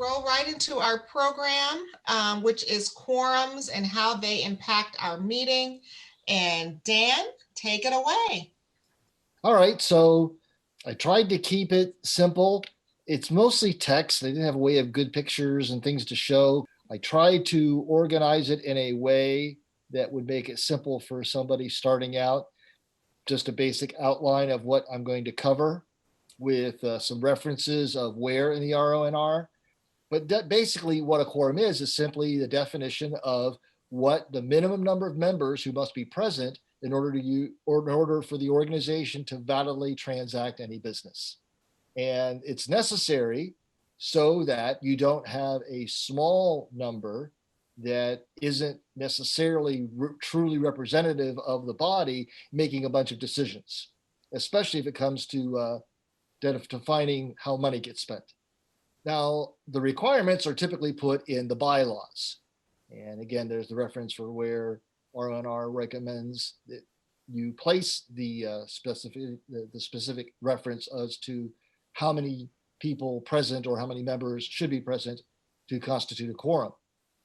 roll right into our program, which is quorums and how they impact our meeting. And Dan, take it away. All right, so I tried to keep it simple. It's mostly text. They didn't have a way of good pictures and things to show. I tried to organize it in a way that would make it simple for somebody starting out. Just a basic outline of what I'm going to cover with some references of where in the RONR. But basically what a quorum is simply the definition of what the minimum number of members who must be present in order for the organization to validly transact any business. And it's necessary so that you don't have a small number that isn't necessarily truly representative of the body making a bunch of decisions, especially if it comes to defining how money gets spent. Now, the requirements are typically put in the bylaws. And again, there's the reference for where RONR recommends that you place the specific reference as to how many people present or how many members should be present to constitute a quorum.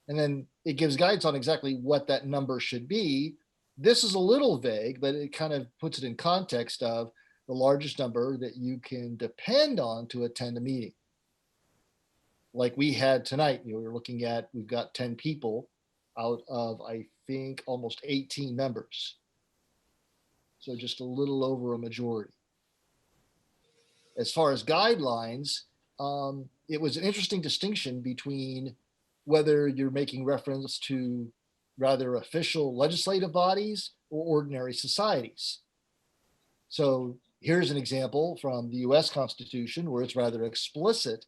And then it gives guidance on exactly what that number should be. This is a little vague, but it kind of puts it in context of the largest number that you can depend on to attend a meeting. Like we had tonight, we're looking at, we've got 10 people out of, I think, almost 18 members. So just a little over a majority. As far as guidelines, it was an interesting distinction between whether you're making reference to rather official legislative bodies or ordinary societies. So here's an example from the US Constitution where it's rather explicit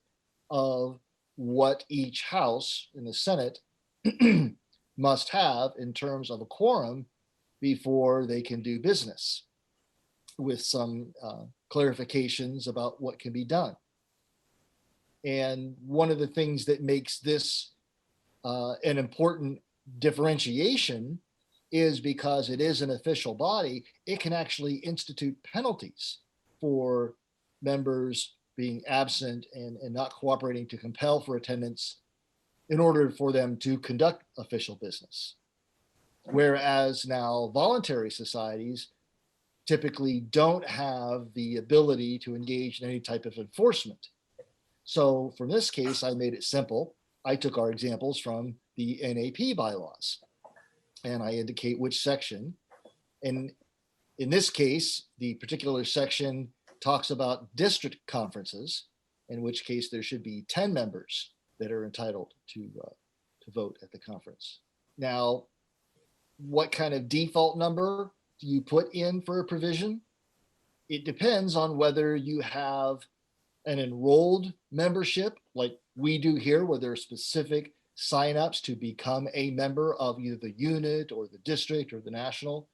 of what each house in the Senate must have in terms of a quorum before they can do business, with some clarifications about what can be done. And one of the things that makes this an important differentiation is because it is an official body, it can actually institute penalties for members being absent and not cooperating to compel for attendance in order for them to conduct official business. Whereas now voluntary societies typically don't have the ability to engage in any type of enforcement. So for this case, I made it simple. I took our examples from the NAP bylaws and I indicate which section. And in this case, the particular section talks about district conferences, in which case there should be 10 members that are entitled to vote at the conference. Now, what kind of default number do you put in for a provision? It depends on whether you have an enrolled membership like we do here, where there are specific signups to become a member of either the unit or the district or the national,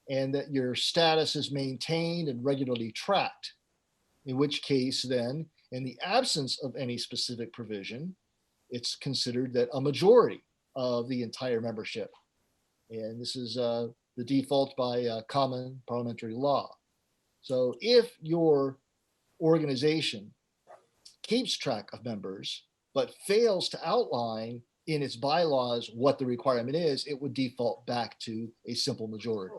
and that your status is maintained and regularly tracked, in which case then, in the absence of any specific provision, it's considered that a majority of the entire membership. And this is the default by common parliamentary law. So if your organization keeps track of members, but fails to outline in its bylaws what the requirement is, it would default back to a simple majority.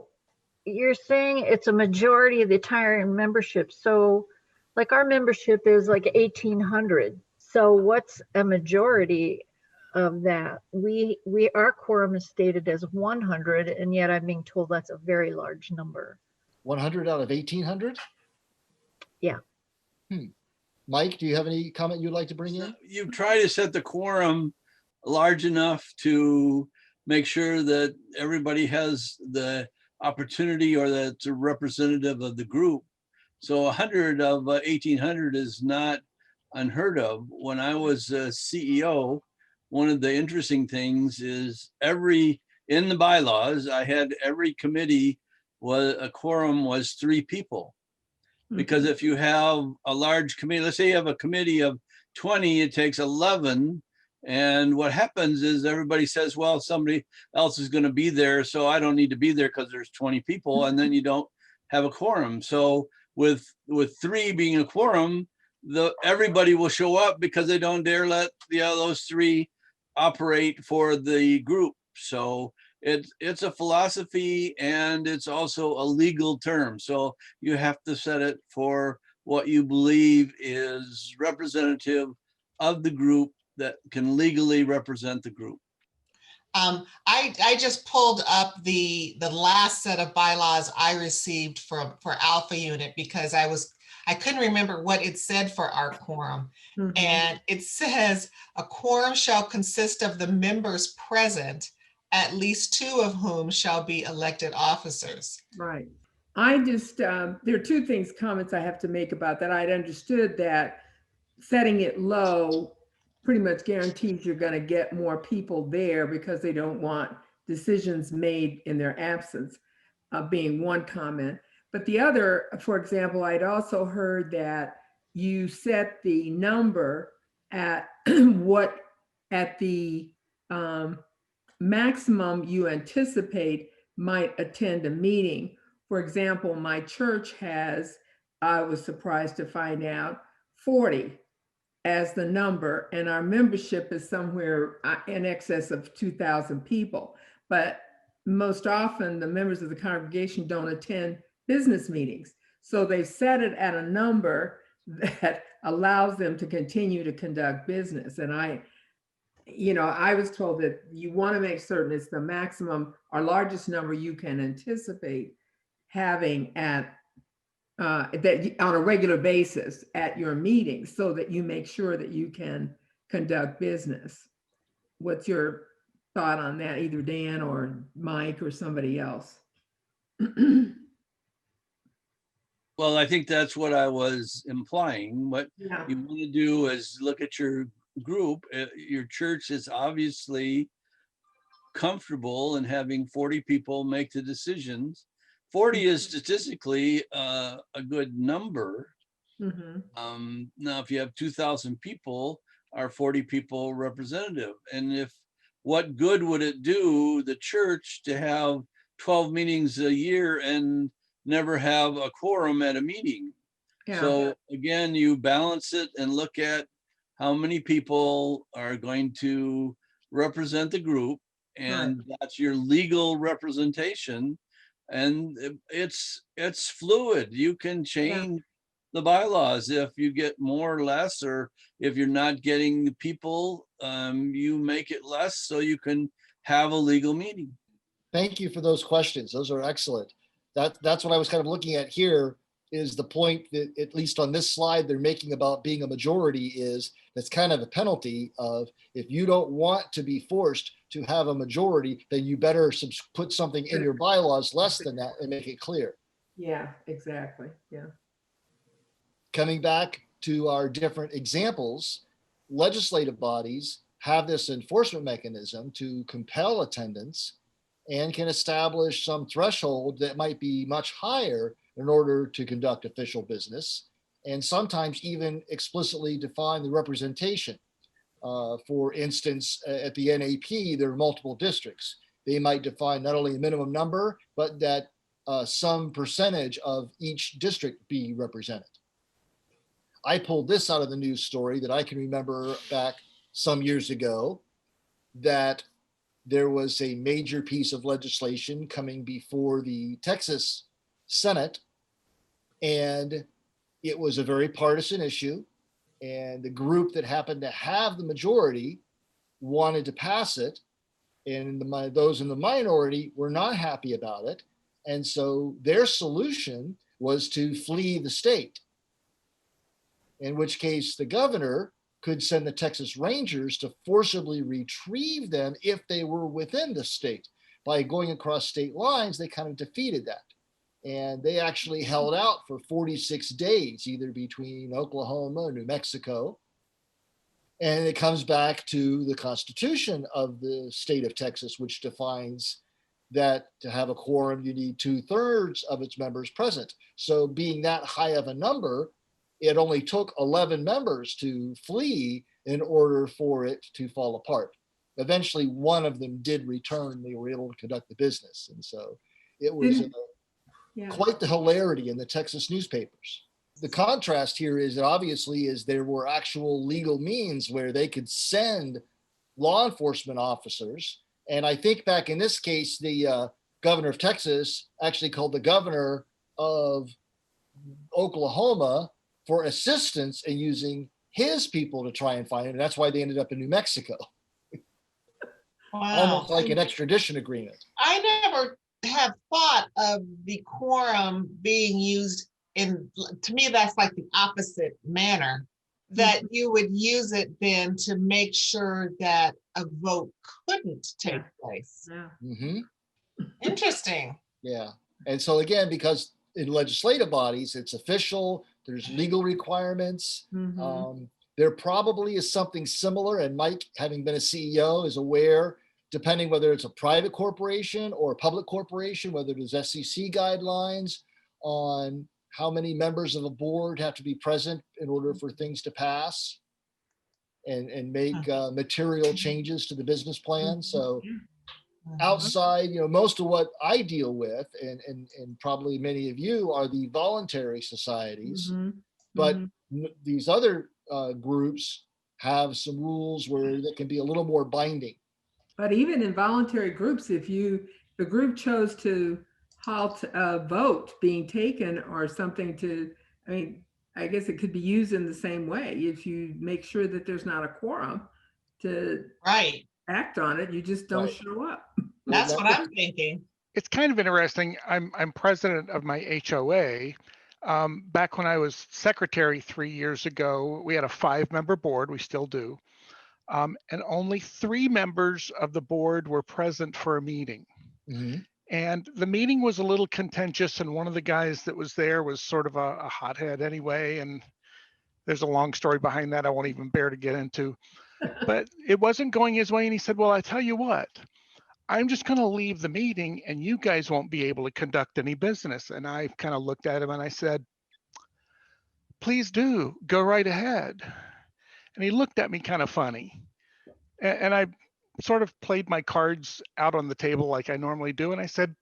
You're saying it's a majority of the entire membership. So like our membership is like 1,800. So what's a majority of that? Our quorum is stated as 100, and yet I'm being told that's a very large number. 100 out of 1,800? Yeah. Mike, do you have any comment you'd like to bring in? You try to set the quorum large enough to make sure that everybody has the opportunity or that it's a representative of the group. So 100 of 1,800 is not unheard of. When I was CEO, one of the interesting things is in the bylaws, I had every committee a quorum was 3 people. Because if you have a large committee, let's say you have a committee of 20, it takes 11. And what happens is everybody says, well, somebody else is going to be there, so I don't need to be there because there's 20 people, and then you don't have a quorum. So with 3 being a quorum, everybody will show up because they don't dare let those three operate for the group. So it's a philosophy and it's also a legal term. So you have to set it for what you believe is representative of the group that can legally represent the group. I just pulled up the last set of bylaws I received for Alpha Unit because I couldn't remember what it said for our quorum. Mhm. And it says a quorum shall consist of the members present, at least two of whom shall be elected officers. Right. I just, there are two comments I have to make about that. I'd understood that setting it low pretty much guarantees you're going to get more people there because they don't want decisions made in their absence, being one comment. But the other, for example, I'd also heard that you set the number at at the maximum you anticipate might attend a meeting. For example, my church has, I was surprised to find out, 40 as the number, and our membership is somewhere in excess of 2,000 people. But most often the members of the congregation don't attend business meetings. So they set it at a number that allows them to continue to conduct business. And I was told that you want to make certain it's the maximum or largest number you can anticipate having at that on a regular basis at your meetings, so that you make sure that you can conduct business. What's your thought on that, either Dan or Mike or somebody else? Well, I think that's what I was implying. What Yeah. you want to do is look at your group. Your church is obviously comfortable in having 40 people make the decisions. 40 is statistically a good number. Mm-hmm. Now, if you have 2,000 people, are 40 people representative? And what good would it do the church to have 12 meetings a year and never have a quorum at a meeting? Yeah. So again, you balance it and look at how many people are going to represent the group, and that's your legal representation. And it's fluid. You can change the bylaws if you get more or less, or if you're not getting the people, you make it less so you can have a legal meeting. Thank you for those questions. Those are excellent. That's what I was kind of looking at here, is the point that, at least on this slide, they're making about being a majority, is that's kind of a penalty of, if you don't want to be forced to have a majority, then you better put something in your bylaws less than that and make it clear. Yeah, exactly. Yeah. Coming back to our different examples, legislative bodies have this enforcement mechanism to compel attendance and can establish some threshold that might be much higher in order to conduct official business, and sometimes even explicitly define the representation. For instance, at the NAP, there are multiple districts. They might define not only a minimum number, but that some percentage of each district be represented. I pulled this out of the news story that I can remember back some years ago, that there was a major piece of legislation coming before the Texas Senate, and it was a very partisan issue. And the group that happened to have the majority wanted to pass it, and those in the minority were not happy about it. And so their solution was to flee the state, in which case the governor could send the Texas Rangers to forcibly retrieve them if they were within the state. By going across state lines, they kind of defeated that. And they actually held out for 46 days, either between Oklahoma and New Mexico. And it comes back to the Constitution of the state of Texas, which defines that to have a quorum, you need 2/3 of its members present. So being that high of a number, it only took 11 members to flee in order for it to fall apart. Eventually, one of them did return. They were able to conduct the business. And so it was quite the hilarity in the Texas newspapers. The contrast here is that obviously is there were actual legal means where they could send law enforcement officers. And I think back in this case, the governor of Texas actually called the governor of Oklahoma for assistance in using his people to try and find him. And that's why they ended up in New Mexico. Wow. Almost like an extradition agreement. I never have thought of the quorum being used to me, that's like the opposite manner, that you would use it then to make sure that a vote couldn't take place. Yeah. Mm-hmm. Interesting. Yeah. And so again, because in legislative bodies, it's official, there's legal requirements. There probably is something similar, and Mike, having been a CEO, is aware, depending whether it's a private corporation or a public corporation, whether there's SEC guidelines on how many members of a board have to be present in order for things to pass and make material changes to the business plan. So outside, most of what I deal with, and probably many of you, are the voluntary societies, but these other groups have some rules where that can be a little more binding. But even in voluntary groups, if the group chose to halt a vote being taken or something I guess it could be used in the same way. If you make sure that there's not a quorum to act on it, you just don't show up. That's what I'm thinking. It's kind of interesting. I'm president of my HOA. Back when I was secretary 3 years ago, we had a 5-member board. We still do. And only 3 members of the board were present for a meeting. And the meeting was a little contentious, and one of the guys that was there was sort of a hothead anyway. And there's a long story behind that I won't even bear to get into. But it wasn't going his way. And he said, well, I tell you what, I'm just going to leave the meeting and you guys won't be able to conduct any business. And I kind of looked at him and I said, please do, go right ahead. And he looked at me kind of funny. And I sort of played my cards out on the table like I normally do. And I said,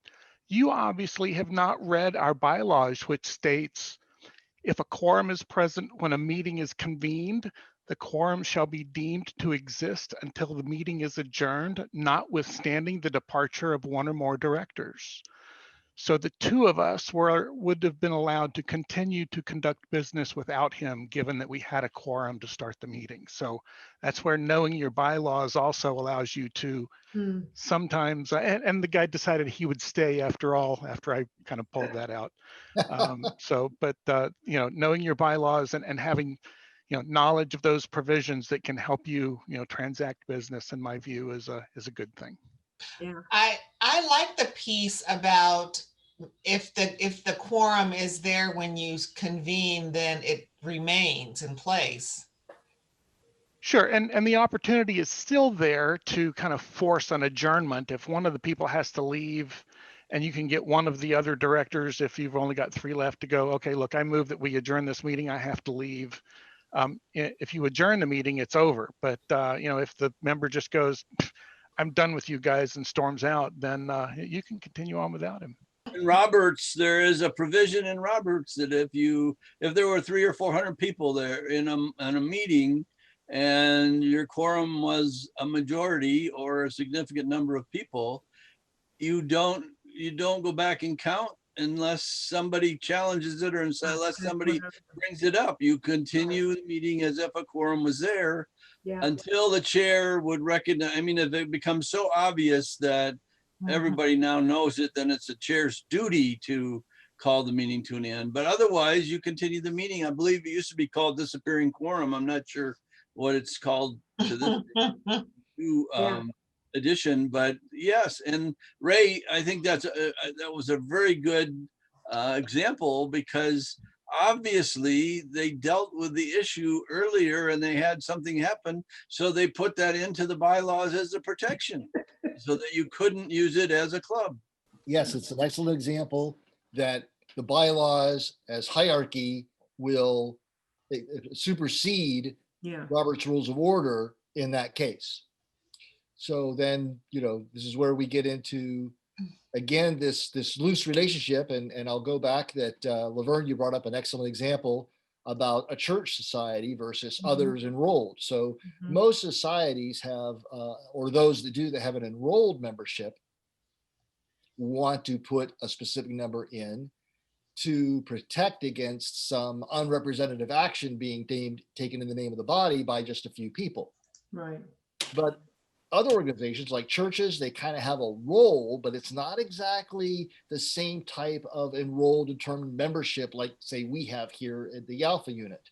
you obviously have not read our bylaws, which states if a quorum is present when a meeting is convened, the quorum shall be deemed to exist until the meeting is adjourned, notwithstanding the departure of one or more directors. So the 2 of us would have been allowed to continue to conduct business without him, given that we had a quorum to start the meeting. So that's where knowing your bylaws also allows you to sometimes, and the guy decided he would stay after I kind of pulled that out. Knowing your bylaws and having, knowledge of those provisions that can help you, transact business, in my view, is a good thing. Yeah. I like the piece about if the quorum is there when you convene, then it remains in place. Sure, and the opportunity is still there to kind of force an adjournment if one of the people has to leave, and you can get one of the other directors, if you've only got 3 left, to go, okay, look, I move that we adjourn this meeting, I have to leave. If you adjourn the meeting, it's over. But if the member just goes, I'm done with you guys, and storms out, then you can continue on without him. In Roberts, there is a provision in Roberts that if there were 300 or 400 people there in a meeting, and your quorum was a majority or a significant number of people, you don't go back and count unless somebody challenges it or unless somebody brings it up. You continue the meeting as if a quorum was there until the chair would recognize. I mean, if it becomes so obvious that everybody now knows it, then it's the chair's duty to call the meeting to an end. But otherwise, you continue the meeting. I believe it used to be called disappearing quorum. I'm not sure what it's called to this new edition, but yes. And Ray, I think that was a very good example, because obviously they dealt with the issue earlier and they had something happen, so they put that into the bylaws as a protection so that you couldn't use it as a club. Yes, it's an excellent example that the bylaws as hierarchy will supersede Robert's Rules of Order in that case. So then, this is where we get into again, this loose relationship, and I'll go back that Laverne, you brought up an excellent example about a church society versus others enrolled. So most societies have, or those that do that have an enrolled membership, want to put a specific number in to protect against some unrepresentative action being taken in the name of the body by just a few people. Right. But other organizations like churches, they kind of have a role, but it's not exactly the same type of enrolled determined membership like, say, we have here at the Alpha unit.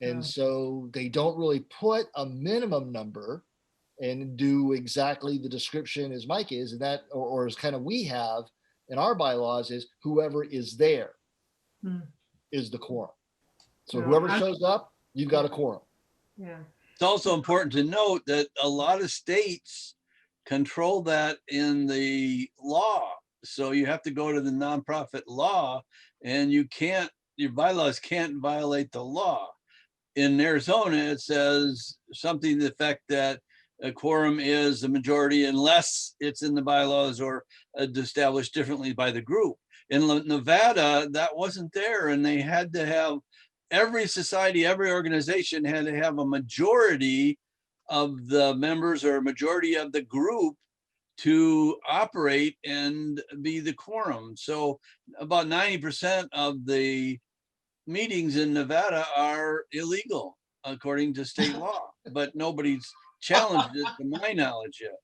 And so they don't really put a minimum number and do exactly the description as Mike is, and that, or as kind of we have in our bylaws, is whoever is there is the quorum. So whoever shows up, you've got a quorum. Yeah. It's also important to note that a lot of states control that in the law. So you have to go to the nonprofit law, and your bylaws can't violate the law. In Arizona, it says something to the effect that a quorum is the majority unless it's in the bylaws or established differently by the group. In Nevada, that wasn't there, and they had to have every society, every organization had to have a majority of the members or a majority of the group to operate and be the quorum. So about 90% of the meetings in Nevada are illegal according to state law, but nobody's challenged it to my knowledge yet.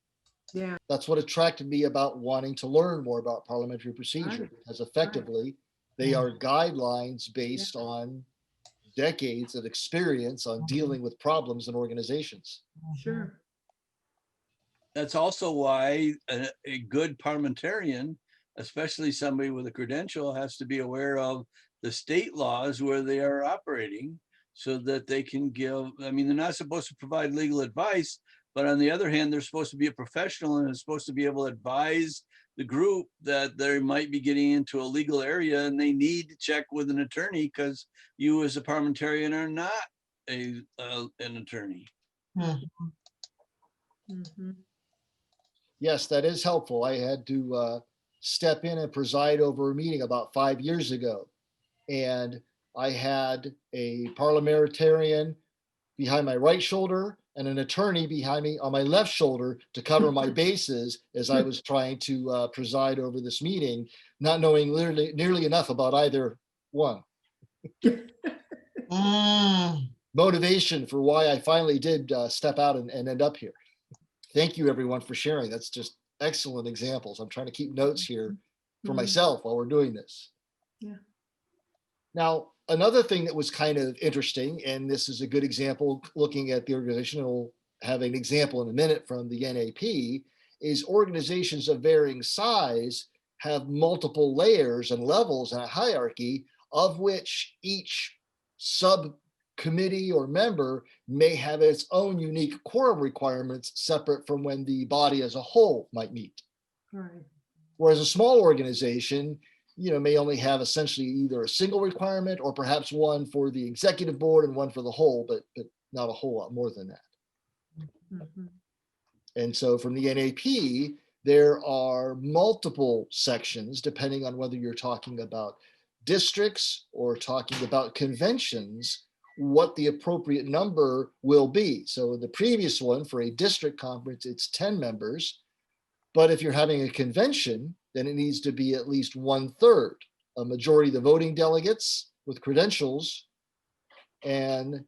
Yeah. That's what attracted me about wanting to learn more about parliamentary procedure, because effectively they are guidelines based on decades of experience on dealing with problems in organizations. Sure. That's also why a good parliamentarian, especially somebody with a credential, has to be aware of the state laws where they are operating so that they can give, I mean, they're not supposed to provide legal advice, but on the other hand, they're supposed to be a professional and is supposed to be able to advise the group that they might be getting into a legal area and they need to check with an attorney because you as a parliamentarian are not an attorney. Yes, that is helpful. I had to step in and preside over a meeting about 5 years ago. And I had a parliamentarian behind my right shoulder and an attorney behind me on my left shoulder to cover my bases as I was trying to preside over this meeting, not knowing nearly enough about either one. Motivation for why I finally did step out and end up here. Thank you, everyone, for sharing. That's just excellent examples. I'm trying to keep notes here for myself while we're doing this. Yeah. Now, another thing that was kind of interesting, and this is a good example looking at the organization, and we'll have an example in a minute from the NAP, is organizations of varying size have multiple layers and levels and a hierarchy of which each subcommittee or member may have its own unique quorum requirements separate from when the body as a whole might meet. Right. Whereas a small organization, may only have essentially either a single requirement or perhaps one for the executive board and one for the whole, but not a whole lot more than that. And so from the NAP, there are multiple sections depending on whether you're talking about districts or talking about conventions, what the appropriate number will be. So in the previous one for a district conference, it's 10 members. But if you're having a convention, then it needs to be at least 1/3, a majority of the voting delegates with credentials. And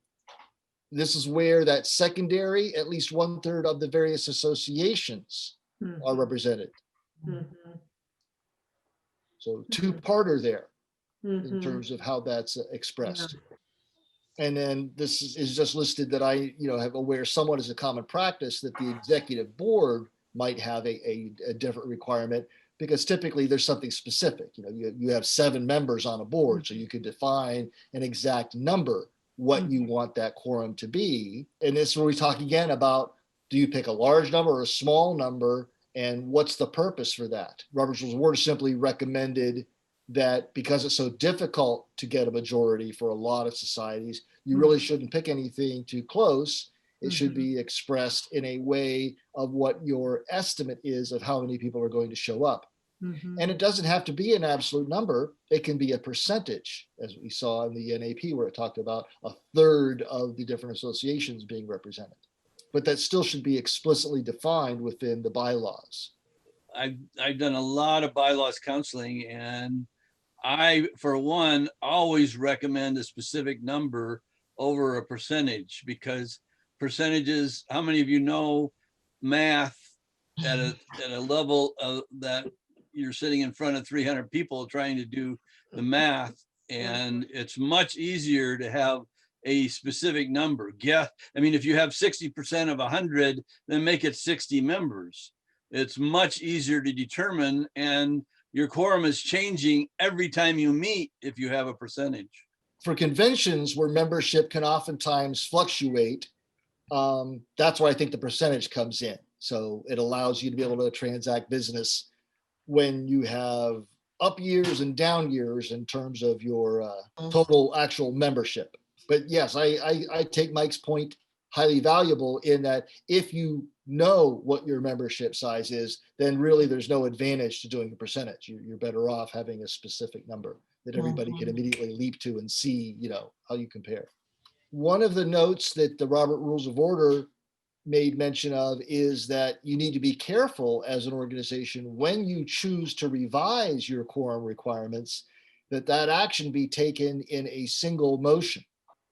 this is where that secondary, at least 1/3 of the various associations are represented. So two-parter there in terms of how that's expressed. And then this is just listed that I, have aware somewhat as a common practice that the executive board might have a different requirement because typically there's something specific. You have 7 members on a board, so you could define an exact number, what you want that quorum to be. And this is where we talk again about, do you pick a large number or a small number, and what's the purpose for that? Robert's Rules of Order simply recommended that because it's so difficult to get a majority for a lot of societies, you really shouldn't pick anything too close. It should be expressed in a way of what your estimate is of how many people are going to show up. And it doesn't have to be an absolute number. It can be a percentage, as we saw in the NAP, where it talked about a third of the different associations being represented. But that still should be explicitly defined within the bylaws. I've done a lot of bylaws counseling, and I, for one, always recommend a specific number over a percentage, because percentages, how many of you know math at a level of that you're sitting in front of 300 people trying to do the math, and it's much easier to have a specific number. Yeah, I mean, if you have 60% of 100, then make it 60 members. It's much easier to determine, and your quorum is changing every time you meet if you have a percentage. For conventions where membership can oftentimes fluctuate, that's where I think the percentage comes in. So it allows you to be able to transact business when you have up years and down years in terms of your total actual membership. But yes, I take Mike's point highly valuable in that if you know what your membership size is, then really there's no advantage to doing a percentage. You're better off having a specific number that everybody can immediately leap to and see, how you compare. One of the notes that the Robert Rules of Order made mention of is that you need to be careful as an organization when you choose to revise your quorum requirements, that action be taken in a single motion.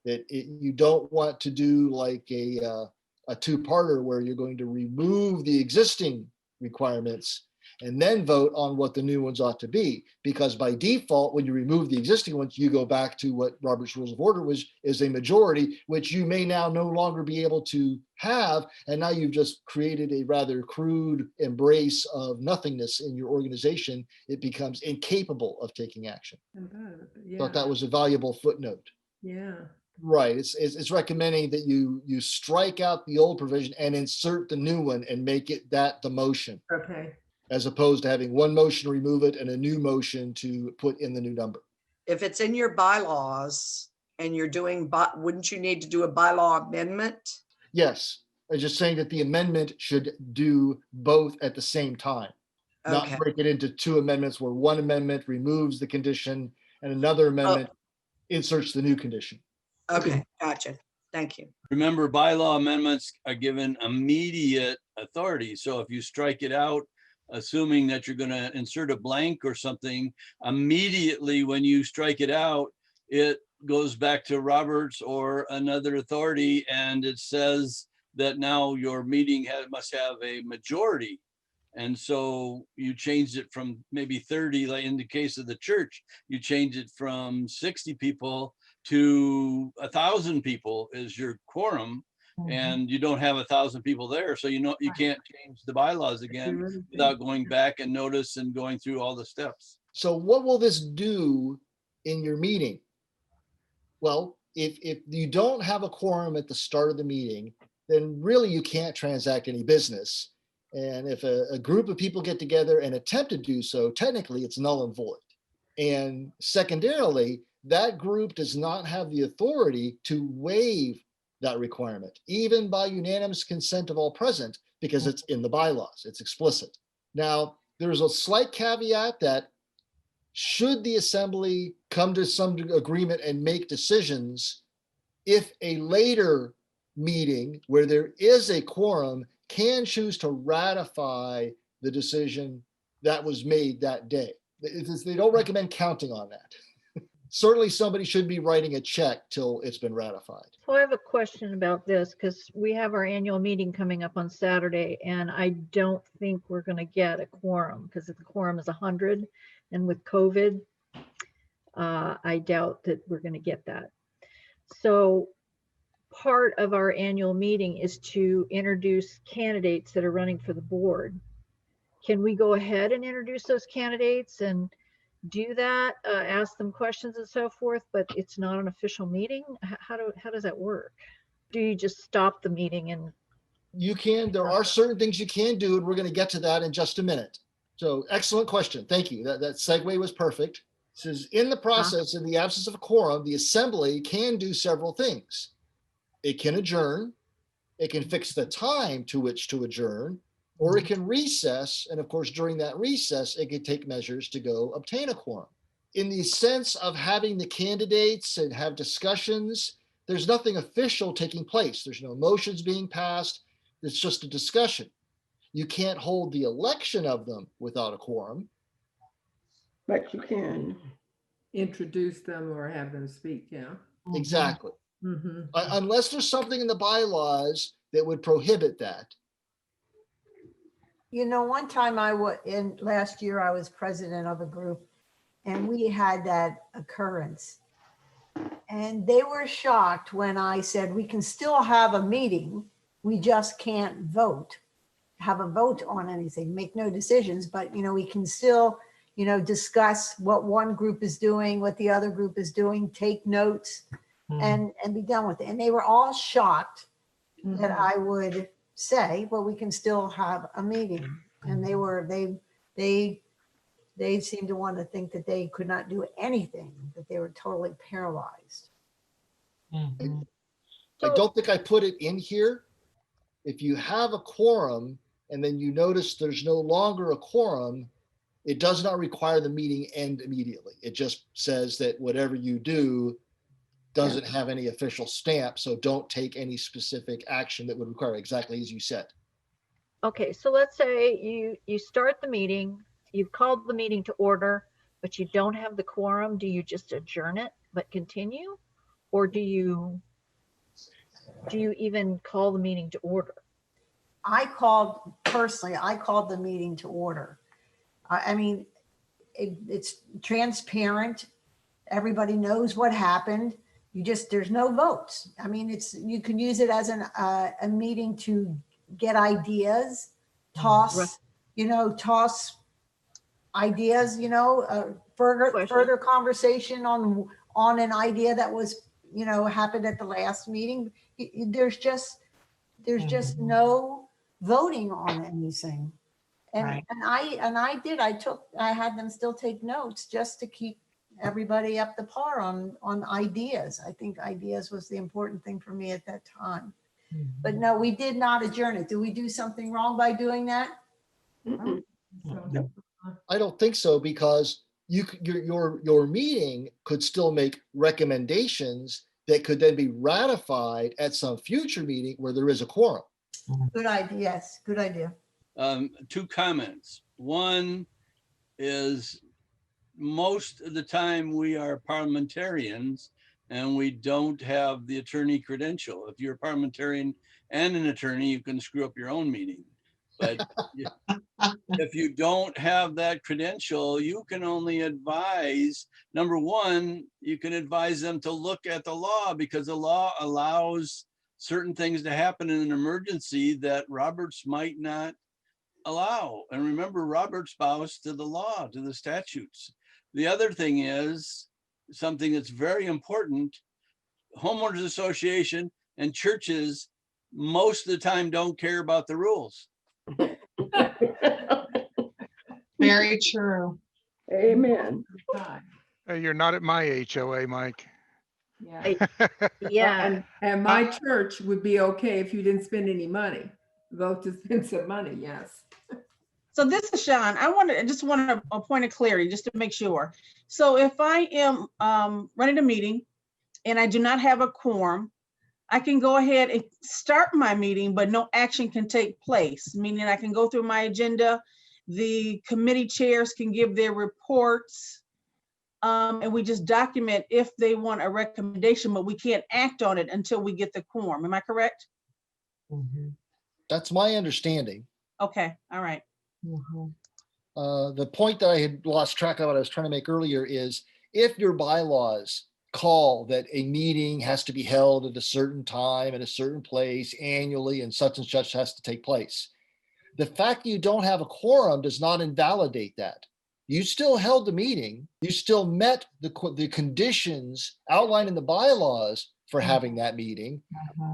You don't want to do like a two-parter where you're going to remove the existing requirements and then vote on what the new ones ought to be. Because by default, when you remove the existing ones, you go back to what Robert's Rules of Order is a majority, which you may now no longer be able to have. And now you've just created a rather crude embrace of nothingness in your organization. It becomes incapable of taking action. Thought that was a valuable footnote. Yeah. Right. It's recommending that you strike out the old provision and insert the new one and make it that the motion. Okay. As opposed to having one motion remove it and a new motion to put in the new number. If it's in your bylaws and you're doing, wouldn't you need to do a bylaw amendment? Yes. I'm just saying that the amendment should do both at the same time. Okay. Not break it into two amendments where one amendment removes the condition and another amendment inserts the new condition. Okay, gotcha. Thank you. Remember, bylaw amendments are given immediate authority. So if you strike it out, assuming that you're going to insert a blank or something, immediately when you strike it out, it goes back to Roberts or another authority, and it says that now your meeting must have a majority. And so you changed it from maybe 30, like in the case of the church, you change it from 60 people to 1,000 people is your quorum. And you don't have 1,000 people there. So, you can't change the bylaws again without going back and notice and going through all the steps. So what will this do in your meeting? Well, if you don't have a quorum at the start of the meeting, then really you can't transact any business. And if a group of people get together and attempt to do so, technically it's null and void. And secondarily, that group does not have the authority to waive that requirement, even by unanimous consent of all present, because it's in the bylaws, it's explicit. Now, there's a slight caveat that should the assembly come to some agreement and make decisions, if a later meeting where there is a quorum can choose to ratify the decision that was made that day. They don't recommend counting on that. Certainly somebody should be writing a check till it's been ratified. So I have a question about this because we have our annual meeting coming up on Saturday, and I don't think we're going to get a quorum because the quorum is 100, and with COVID, I doubt that we're going to get that. So part of our annual meeting is to introduce candidates that are running for the board. Can we go ahead and introduce those candidates and do that, ask them questions and so forth, but it's not an official meeting? How does that work? Do you just stop the meeting and? You can, there are certain things you can do, and we're going to get to that in just a minute. So excellent question. Thank you. That segue was perfect. It says, in the process, in the absence of a quorum, the assembly can do several things. It can adjourn, It can fix the time to which to adjourn, or it can recess. And of course, during that recess, it can take measures to go obtain a quorum. In the sense of having the candidates and have discussions, there's nothing official taking place. There's no motions being passed. It's just a discussion. You can't hold the election of them without a quorum. But you can introduce them or have them speak, yeah. Exactly. Mhm. Unless there's something in the bylaws that would prohibit that. You know, one time last year, I was president of a group and we had that occurrence. And they were shocked when I said, we can still have a meeting. We just can't have a vote on anything, make no decisions, but we can still, discuss what one group is doing, what the other group is doing, take notes and be done with it. And they were all shocked that I would say, well, we can still have a meeting. And they seemed to want to think that they could not do anything, that they were totally paralyzed. I don't think I put it in here. If you have a quorum and then you notice there's no longer a quorum, it does not require the meeting end immediately. It just says that whatever you do doesn't have any official stamp, so don't take any specific action that would require exactly as you said. Okay, so let's say you start the meeting, you've called the meeting to order, but you don't have the quorum. Do you just adjourn it but continue? Or do you even call the meeting to order? I called the meeting to order. I mean, it's transparent. Everybody knows what happened. There's no votes. I mean, you can use it as a meeting to get ideas, toss ideas, further conversation on an idea that was, happened at the last meeting. There's just no voting on anything. And, Right. I had them still take notes just to keep everybody up to par on ideas. I think ideas was the important thing for me at that time. But no, we did not adjourn it. Did we do something wrong by doing that? I don't think so, because your meeting could still make recommendations that could then be ratified at some future meeting where there is a quorum. Good idea. Yes, good idea. Two comments. One is, most of the time we are parliamentarians and we don't have the attorney credential. If you're a parliamentarian and an attorney, you can screw up your own meeting. But if you don't have that credential, you can only advise. Number one, you can advise them to look at the law, because the law allows certain things to happen in an emergency that Roberts might not allow. And remember, Roberts bows to the law, to the statutes. The other thing is something that's very important. Homeowners association and churches most of the time don't care about the rules. Very true. Amen. You're not at my HOA, Mike. Yeah. Yeah. And my church would be okay if you didn't spend any money. Vote to spend some money, yes. So this is Sean. I just want a point of clarity, just to make sure. So if I am running a meeting and I do not have a quorum, I can go ahead and start my meeting, but no action can take place, meaning I can go through my agenda. The committee chairs can give their reports, and we just document if they want a recommendation, but we can't act on it until we get the quorum. Am I correct? That's my understanding. Okay, all right. The point that I had lost track of, what I was trying to make earlier, is if your bylaws call that a meeting has to be held at a certain time, at a certain place, annually, and such has to take place, the fact that you don't have a quorum does not invalidate that. You still held the meeting. You still met the conditions outlined in the bylaws for having that meeting.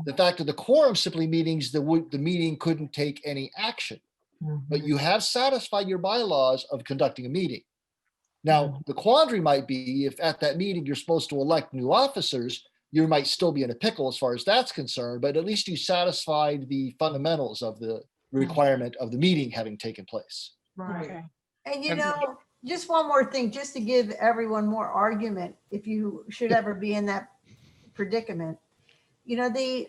The fact that the quorum simply means the meeting couldn't take any action. But you have satisfied your bylaws of conducting a meeting. Now, the quandary might be if at that meeting you're supposed to elect new officers, you might still be in a pickle as far as that's concerned, but at least you satisfied the fundamentals of the requirement of the meeting having taken place. Right. Okay. And you And- know, just one more thing, just to give everyone more argument, if you should ever be in that predicament. You know, the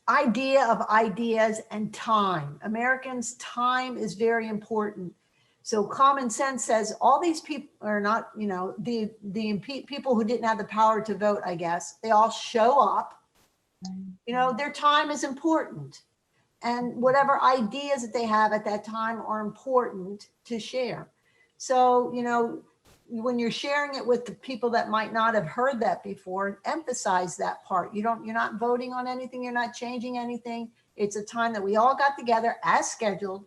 idea of ideas and time. Americans, time is very important. So common sense says all these people are not, you know, the people who didn't have the power to vote, I guess, they all show up. You know, their time is important. And whatever ideas that they have at that time are important to share. So, you know, when you're sharing it with the people that might not have heard that before, emphasize that part. You're not voting on anything, you're not changing anything. It's a time that we all got together as scheduled,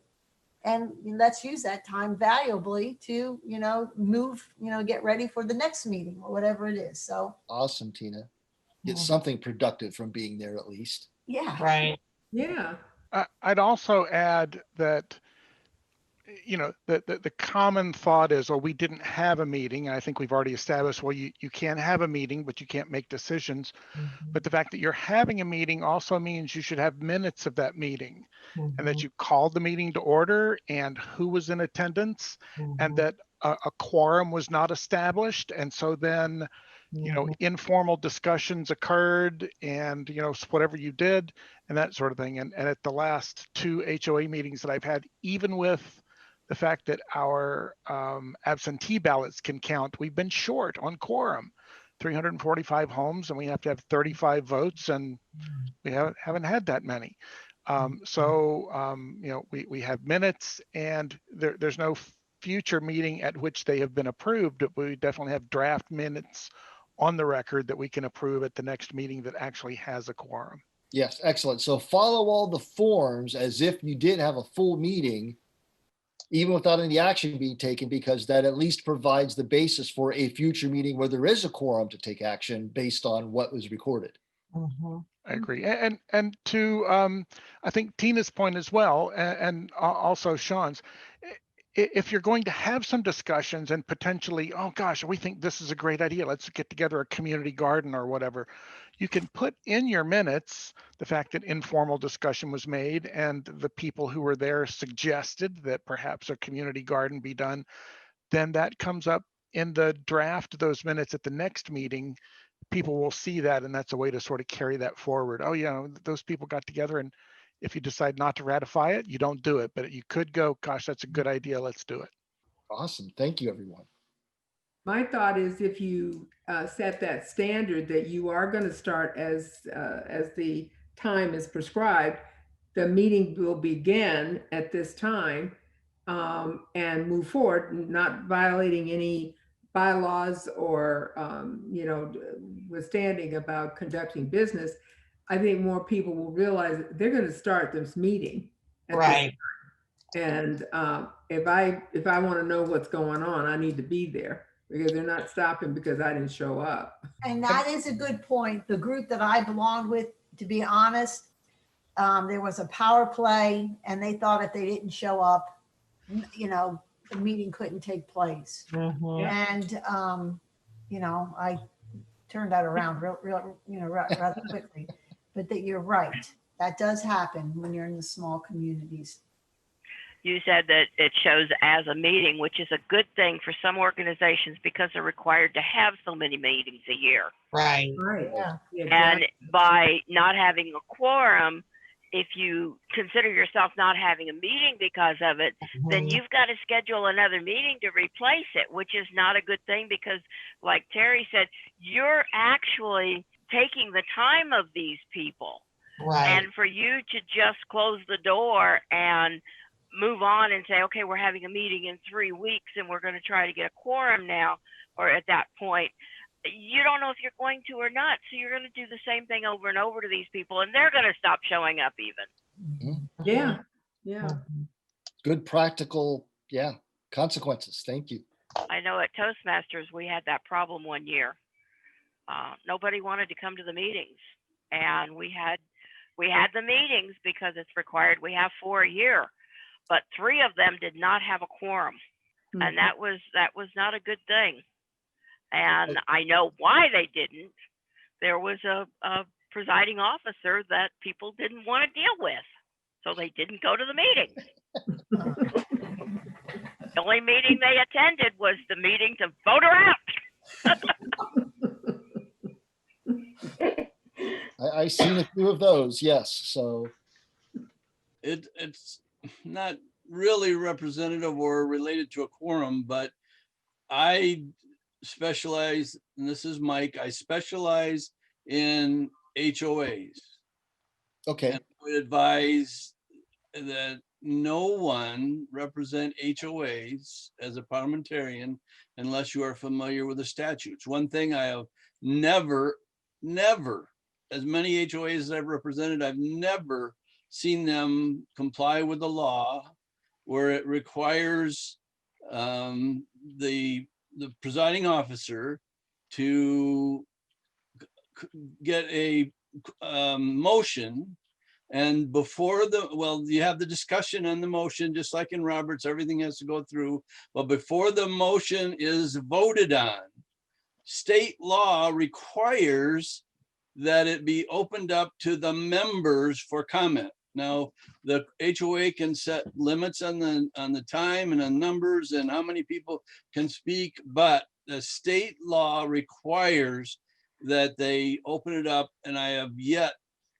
and let's use that time valuably to, you know, move, you know, get ready for the next meeting or whatever it is. So, Awesome, Tina. Get something productive from being there at least. yeah. Right. Yeah. I'd also add that, you know, the common thought is, well, we didn't have a meeting. And I think we've already established, well, you can have a meeting, but you can't make decisions. But the fact that you're having a meeting also means you should have minutes of that meeting, and that you called the meeting to order and who was in attendance, and that a quorum was not established. And so then, you know, informal discussions occurred, and, you know, whatever you did and that sort of thing. And at the last 2 HOA meetings that I've had, even with the fact that our absentee ballots can count, we've been short on quorum. 345 homes, and we have to have 35 votes, and we haven't had that many. You know, we have minutes, and there's no future meeting at which they have been approved, but we definitely have draft minutes on the record that we can approve at the next meeting that actually has a quorum. Yes, excellent. So follow all the forms as if you did have a full meeting, even without any action being taken, because that at least provides the basis for a future meeting where there is a quorum to take action based on what was recorded. I agree. And to, I think Tina's point as well, and also Sean's, if you're going to have some discussions and potentially, oh gosh, we think this is a great idea, let's get together a community garden or whatever, you can put in your minutes the fact that informal discussion was made and the people who were there suggested that perhaps a community garden be done. Then that comes up in the draft of those minutes at the next meeting. People will see that, and that's a way to sort of carry that forward. Oh, yeah, those people got together, and if you decide not to ratify it, you don't do it. But you could go, gosh, that's a good idea, let's do it. Awesome. Thank you, everyone. My thought is if you set that standard that you are going to start as the time is prescribed, the meeting will begin at this time and move forward, not violating any bylaws or, you know, withstanding about conducting business. I think more people will realize they're going to start this meeting. Right. And if I want to know what's going on, I need to be there, because they're not stopping because I didn't show up. And that is a good point. The group that I belonged with, to be honest, there was a power play, and they thought if they didn't show up, you know, the meeting couldn't take place. And, you know, I turned that around rather quickly. But that you're right. That does happen when you're in the small communities. You said that it shows as a meeting, which is a good thing for some organizations because they're required to have so many meetings a year. Right. Right. Yeah. And by not having a quorum, if you consider yourself not having a meeting because of it, then you've got to schedule another meeting to replace it, which is not a good thing because, like Terry said, you're actually taking the time of these people. Right. And for you to just close the door and move on and say, okay, we're having a meeting in 3 weeks and we're going to try to get a quorum now, or at that point, you don't know if you're going to or not. So you're going to do the same thing over and over to these people, and they're going to stop showing up even. Yeah. Yeah. Good practical, consequences. Thank you. I know at Toastmasters, we had that problem one year. Nobody wanted to come to the meetings, and we had the meetings because it's required. We have 4 a year, but 3 of them did not have a quorum. And that was not a good thing. And I know why they didn't, there was a presiding officer that people didn't want to deal with. So they didn't go to the meeting. The only meeting they attended was the meeting to vote her out. I've seen a few of those, yes. So It's not really representative or related to a quorum, but I specialize, and this is Mike, I specialize in HOAs. okay, And I would advise that no one represent HOAs as a parliamentarian unless you are familiar with the statutes. One thing I have never, as many HOAs as I've represented, I've never seen them comply with the law where it requires the presiding officer to get a motion, and before you have the discussion on the motion, just like in Roberts, everything has to go through, but before the motion is voted on, state law requires that it be opened up to the members for comment. Now, the HOA can set limits on the time and on numbers and how many people can speak, but the state law requires that they open it up, and I have yet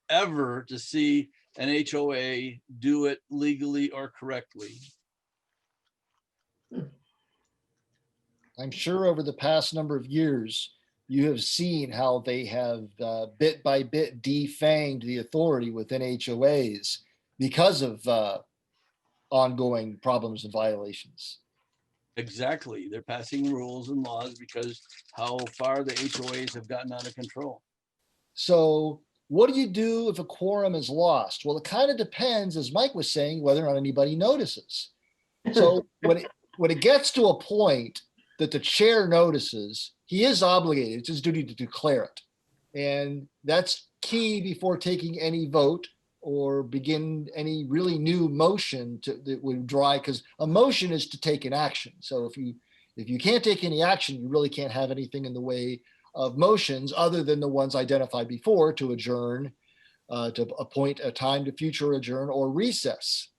ever to see an HOA do it legally or correctly. I'm sure over the past number of years, you have seen how they have bit by bit defanged the authority within HOAs because of ongoing problems and violations. Exactly. They're passing rules and laws because how far the HOAs have gotten out of control. So what do you do if a quorum is lost? Well, it kind of depends, as Mike was saying, whether or not anybody notices. So when it gets to a point that the chair notices, he is obligated, it's his duty to declare it. And that's key before taking any vote or begin any really new motion that would drive, because a motion is to take an action. So if you can't take any action, you really can't have anything in the way of motions other than the ones identified before, to adjourn, to appoint a time to future adjourn or recess.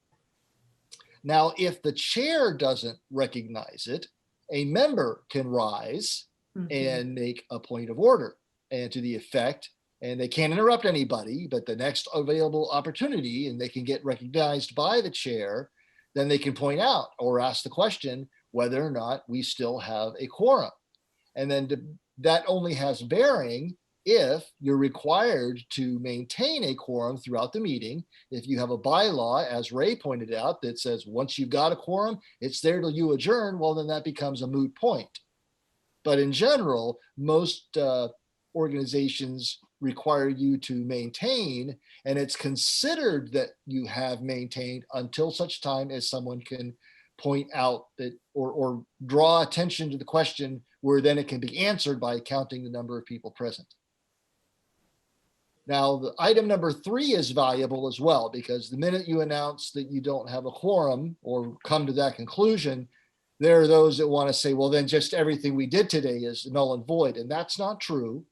Now, if the chair doesn't recognize it, a member can rise and make a point of order, and to the effect, and they can't interrupt anybody, but the next available opportunity, and they can get recognized by the chair, then they can point out or ask the question whether or not we still have a quorum. And then that only has bearing if you're required to maintain a quorum throughout the meeting. If you have a bylaw, as Ray pointed out, that says once you've got a quorum, it's there till you adjourn, well, then that becomes a moot point. But in general, most organizations require you to maintain, and it's considered that you have maintained until such time as someone can point out that or draw attention to the question, where then it can be answered by counting the number of people present. Now, the item number 3 is valuable as well, because the minute you announce that you don't have a quorum or come to that conclusion, there are those that want to say, well, then just everything we did today is null and void. And that's not true.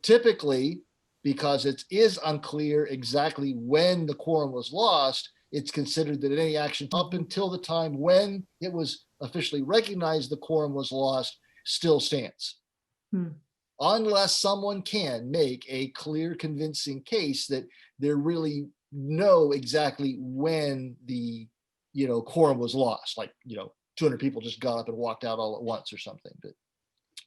Typically, because it is unclear exactly when the quorum was lost, it's considered that any action up until the time when it was officially recognized the quorum was lost still stands. Unless someone can make a clear, convincing case that they really know exactly when the quorum was lost, like 200 people just got up and walked out all at once or something. But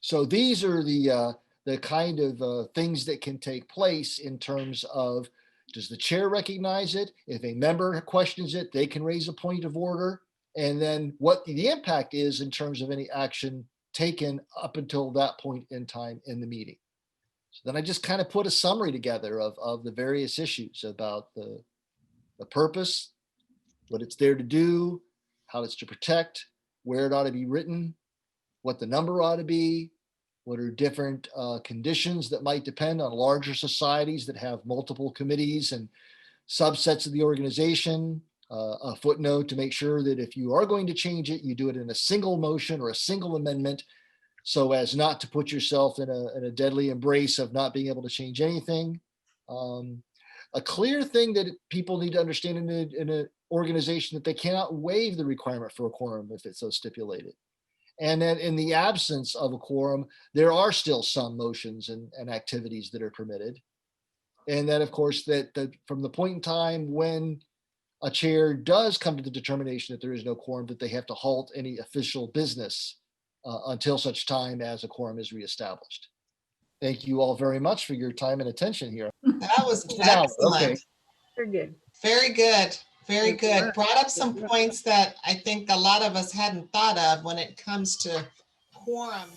so these are the kind of things that can take place in terms of, does the chair recognize it? If a member questions it, they can raise a point of order. And then what the impact is in terms of any action taken up until that point in time in the meeting. So then I just kind of put a summary together of the various issues about the purpose, what it's there to do, how it's to protect, where it ought to be written, what the number ought to be, what are different conditions that might depend on larger societies that have multiple committees and subsets of the organization, a footnote to make sure that if you are going to change it, you do it in a single motion or a single amendment, so as not to put yourself in a deadly embrace of not being able to change anything. A clear thing that people need to understand in an organization, that they cannot waive the requirement for a quorum if it's so stipulated. And that in the absence of a quorum, there are still some motions and activities that are permitted. And that, of course, that from the point in time when a chair does come to the determination that there is no quorum, that they have to halt any official business until such time as a quorum is reestablished. Thank you all very much for your time and attention here. That was Now, excellent. okay. Very good. Very good. Very Good good. work. Brought up some Good work. points that I think a lot of us hadn't thought of when it comes to quorum.